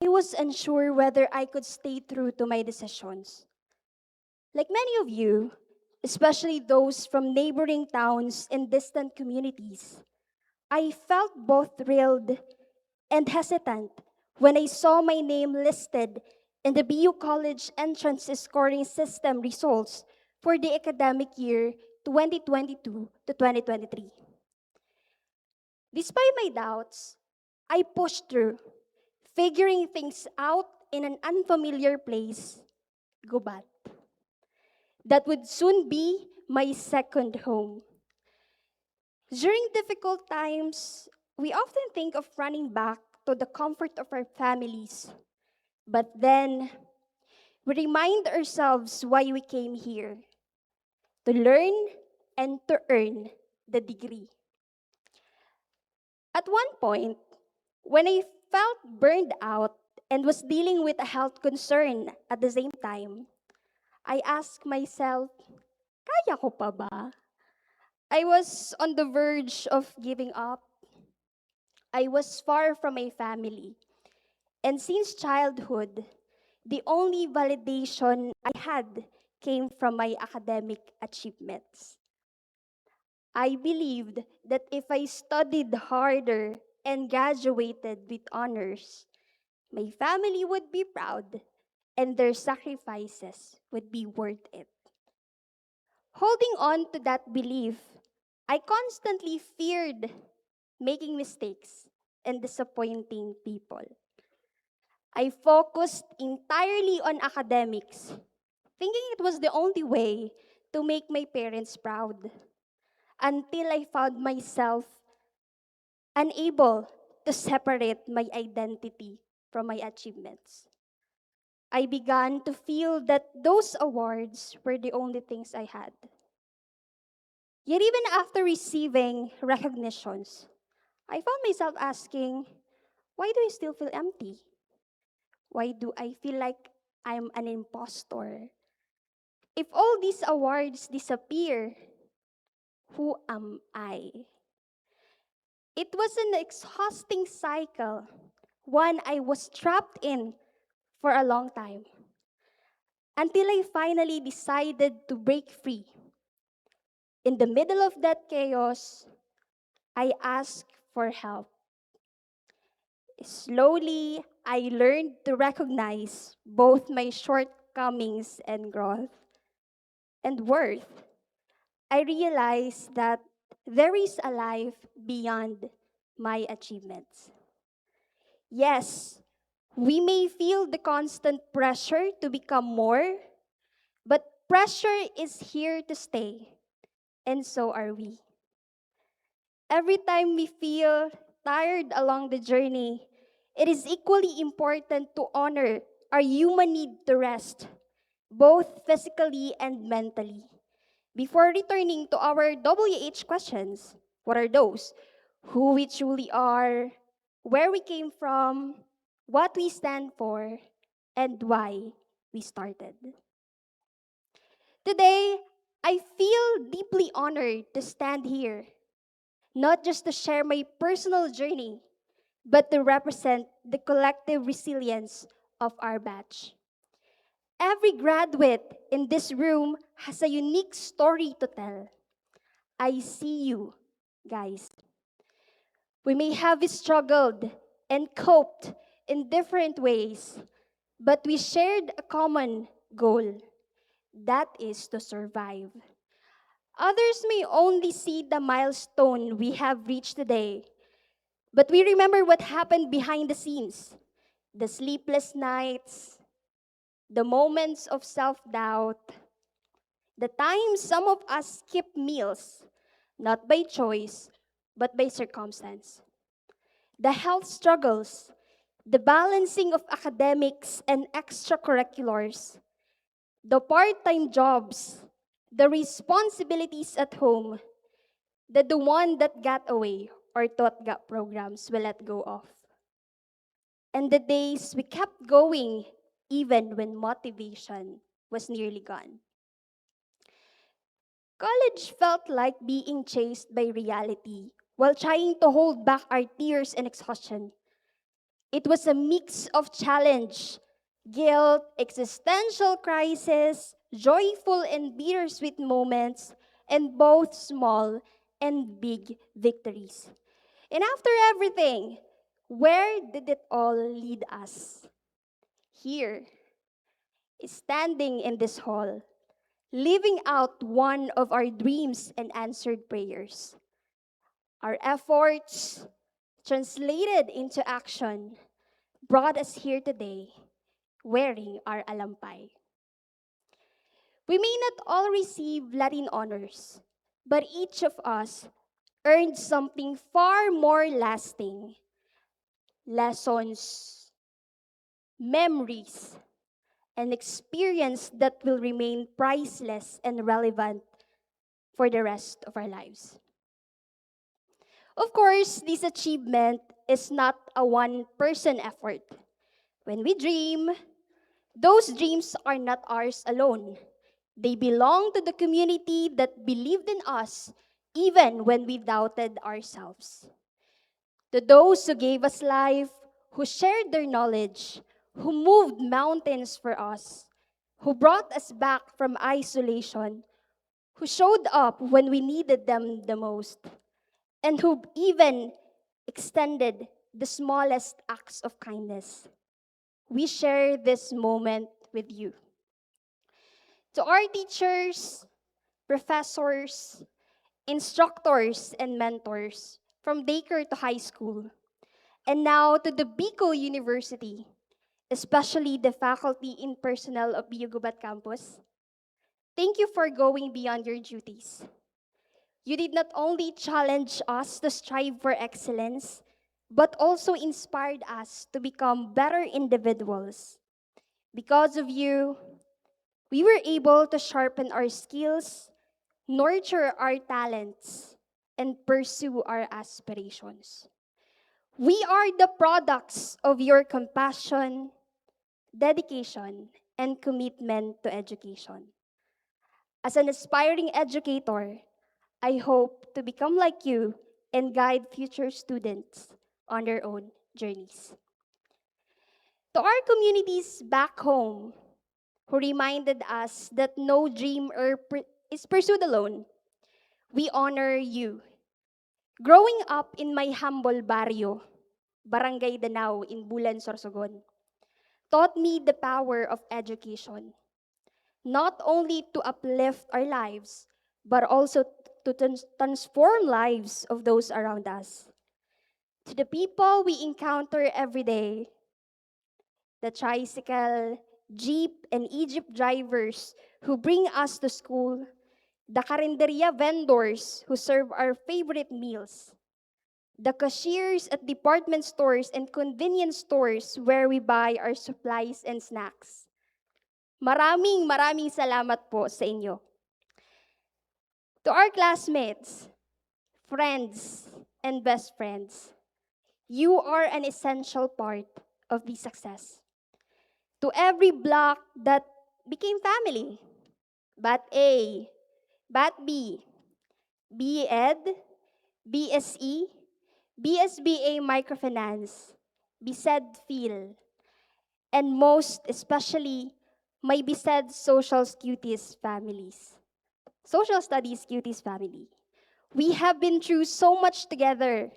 I was unsure whether I could stay true to my decisions. Like many of you, especially those from neighboring towns and distant communities, I felt both thrilled and hesitant when I saw my name listed in the BU College entrance scoring system results for the academic year 2022 to 2023. Despite my doubts, I pushed through, figuring things out in an unfamiliar place, Gubat, that would soon be my second home. During difficult times, we often think of running back to the comfort of our families, but then we remind ourselves why we came here to learn and to earn the degree. At one point, when I felt burned out and was dealing with a health concern at the same time, I asked myself, kaya ko pa ba? I was on the verge of giving up. I was far from my family. And since childhood, the only validation I had came from my academic achievements. I believed that if I studied harder and graduated with honors, my family would be proud and their sacrifices would be worth it. Holding on to that belief, I constantly feared making mistakes and disappointing people. I focused entirely on academics, thinking it was the only way to make my parents proud, until I found myself unable to separate my identity from my achievements. I began to feel that those awards were the only things I had. Yet, even after receiving recognitions, I found myself asking, why do I still feel empty? Why do I feel like I'm an impostor? If all these awards disappear, who am I? It was an exhausting cycle, one I was trapped in for a long time, until I finally decided to break free. In the middle of that chaos, I asked for help. Slowly, I learned to recognize both my shortcomings and growth and worth. I realized that there is a life beyond my achievements. Yes, we may feel the constant pressure to become more, but pressure is here to stay, and so are we. Every time we feel tired along the journey, it is equally important to honor our human need to rest, both physically and mentally. Before returning to our WH questions, what are those? Who we truly are, where we came from, what we stand for, and why we started. Today, I feel deeply honored to stand here, not just to share my personal journey, but to represent the collective resilience of our batch. Every graduate in this room has a unique story to tell. I see you, guys. We may have struggled and coped in different ways, but we shared a common goal, that is to survive. Others may only see the milestone we have reached today, but we remember what happened behind the scenes, the sleepless nights, the moments of self doubt, the times some of us skip meals, not by choice, but by circumstance, the health struggles, the balancing of academics and extracurriculars, the part time jobs, the responsibilities at home, the one that got away or thought got programs we let go of. And the days we kept going even when motivation was nearly gone. College felt like being chased by reality while trying to hold back our tears and exhaustion. It was a mix of challenge, guilt, existential crisis, joyful and bittersweet moments, and both small and big victories. And after everything, where did it all lead us? Here, standing in this hall, living out one of our dreams and answered prayers. Our efforts, translated into action, brought us here today wearing our alampay. We may not all receive Latin honors, but each of us earned something far more lasting: lessons, memories, and experience that will remain priceless and relevant for the rest of our lives. Of course, this achievement is not a one-person effort. When we dream, those dreams are not ours alone. They belong to the community that believed in us even when we doubted ourselves. To those who gave us life, who shared their knowledge, who moved mountains for us, who brought us back from isolation, who showed up when we needed them the most, and who even extended the smallest acts of kindness. We share this moment with you. To our teachers, professors, instructors, and mentors from daycare to high school, and now to the Bicol University, especially the faculty and personnel of Biugubat campus, thank you for going beyond your duties. You did not only challenge us to strive for excellence, but also inspired us to become better individuals. Because of you, we were able to sharpen our skills, nurture our talents, and pursue our aspirations. We are the products of your compassion, dedication, and commitment to education. As an aspiring educator, I hope to become like you and guide future students on their own journeys. To our communities back home, who reminded us that no dream is pursued alone, we honor you. Growing up in my humble barrio, Barangay Danao in Bulan, Sorsogon, taught me the power of education, not only to uplift our lives, but also to transform lives of those around us. To the people we encounter every day, the tricycle, jeep, and Egypt drivers who bring us to school, the karinderya vendors who serve our favorite meals, the cashiers at department stores and convenience stores where we buy our supplies and snacks. Maraming salamat po sa inyo. To our classmates, friends, and best friends, you are an essential part of the success. To every block that became family, Bat A, Bat B, BEd, BSE, BSBA Microfinance, BSED Phil, and most especially, my BSED Social Studies Cuties family. We have been through so much together,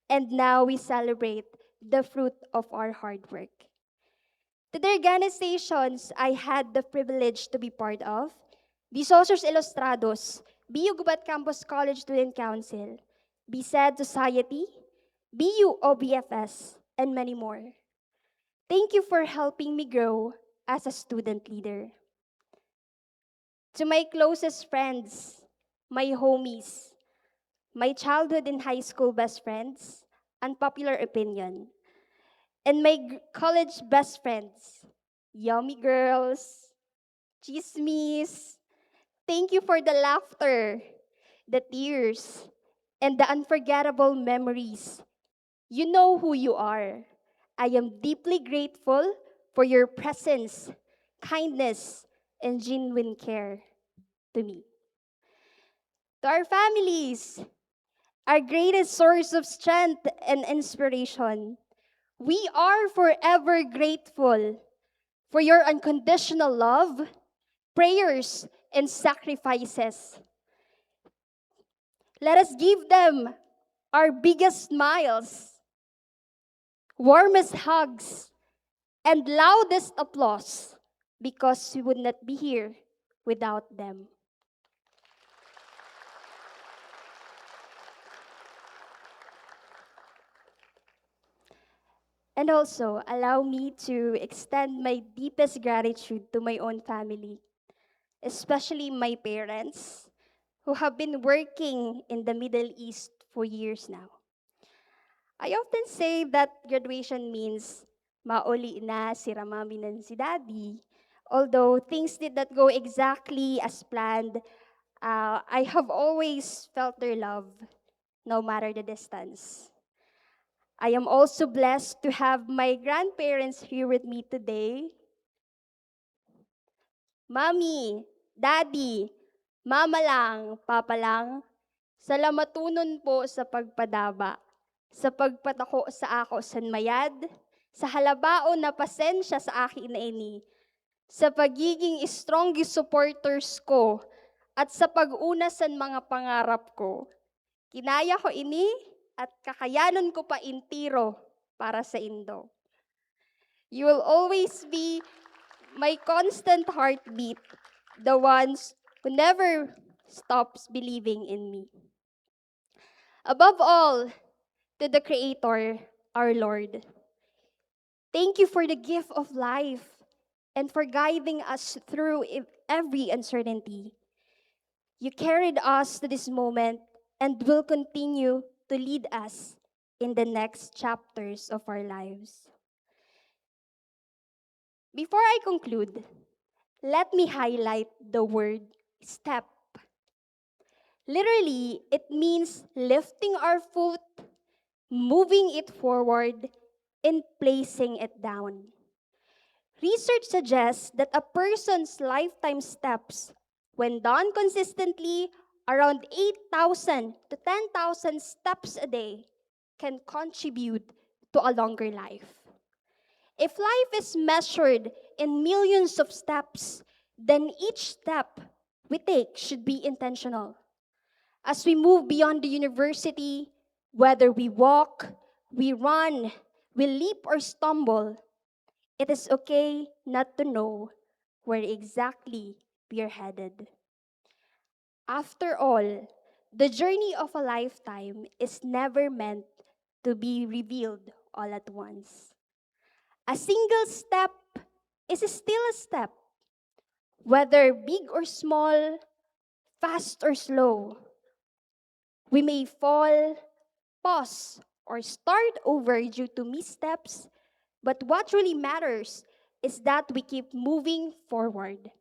and now we celebrate the fruit of our hard work. To the organizations I had the privilege to be part of, the Socios Ilustrados, BU Gubat Campus College Student Council, BSED Society, BU OBFS, and many more. Thank you for helping me grow as a student leader. To my closest friends, my homies, my childhood and high school best friends, unpopular opinion, and my college best friends, yummy girls, chismis. Thank you for the laughter, the tears, and the unforgettable memories. You know who you are. I am deeply grateful for your presence, kindness, and genuine care to me. To our families, our greatest source of strength and inspiration, We are forever grateful for your unconditional love, prayers, and sacrifices. Let us give them our biggest smiles, warmest hugs, and loudest applause because we would not be here without them. And also, allow me to extend my deepest gratitude to my own family, especially my parents, who have been working in the Middle East for years now. I often say that graduation means mauli na si mami and si daddy. Although things did not go exactly as planned, I have always felt their love, no matter the distance. I am also blessed to have my grandparents here with me today. Mami, Daddy, Mama lang, Papa lang, salamatunon po sa pagpadaba, sa pagpatako sa ako sanmayad, sa halabao na pasensya sa akin na ini, sa pagiging strongest supporters ko, at sa pag-una sa mga pangarap ko. Kinaya ko ini at kakayanon ko pa intiro para sa Indo. You will always be my constant heartbeat, the ones who never stops believing in me. Above all, to the Creator, our Lord, thank you for the gift of life and for guiding us through every uncertainty. You carried us to this moment and will continue to lead us in the next chapters of our lives. Before I conclude, let me highlight the word step. Literally, it means lifting our foot, moving it forward, and placing it down. Research suggests that a person's lifetime steps, when done consistently, around 8,000 to 10,000 steps a day, can contribute to a longer life. If life is measured in millions of steps, then each step we take should be intentional. As we move beyond the university, whether we walk, we run, we leap or stumble, it is okay not to know where exactly we are headed. After all, the journey of a lifetime is never meant to be revealed all at once. A single step is still a step, whether big or small, fast or slow. We may fall, pause, or start over due to missteps, but what really matters is that we keep moving forward.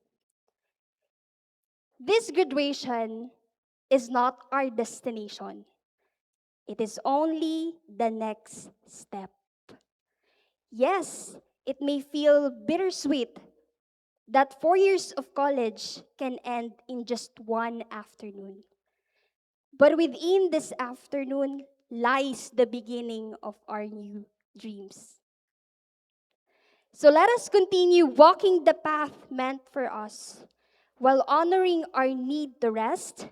This graduation is not our destination. It is only the next step. Yes, it may feel bittersweet that 4 years of college can end in just one afternoon. But within this afternoon lies the beginning of our new dreams. So let us continue walking the path meant for us while honoring our need to rest,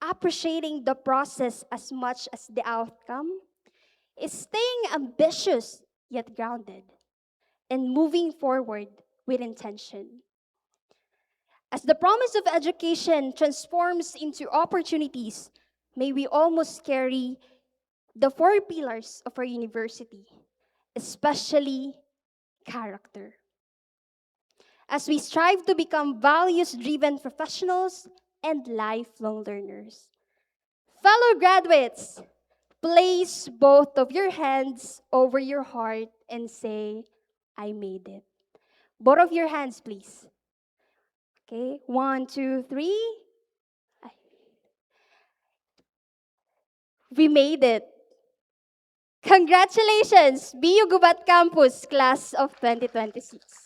appreciating the process as much as the outcome, is staying ambitious yet grounded, and moving forward with intention. As the promise of education transforms into opportunities, may we almost carry the four pillars of our university, especially character. As we strive to become values-driven professionals and lifelong learners. Fellow graduates, place both of your hands over your heart and say, I made it. Both of your hands, please. Okay, 1, 2, 3. We made it. Congratulations, BU Gubat Campus, class of 2026.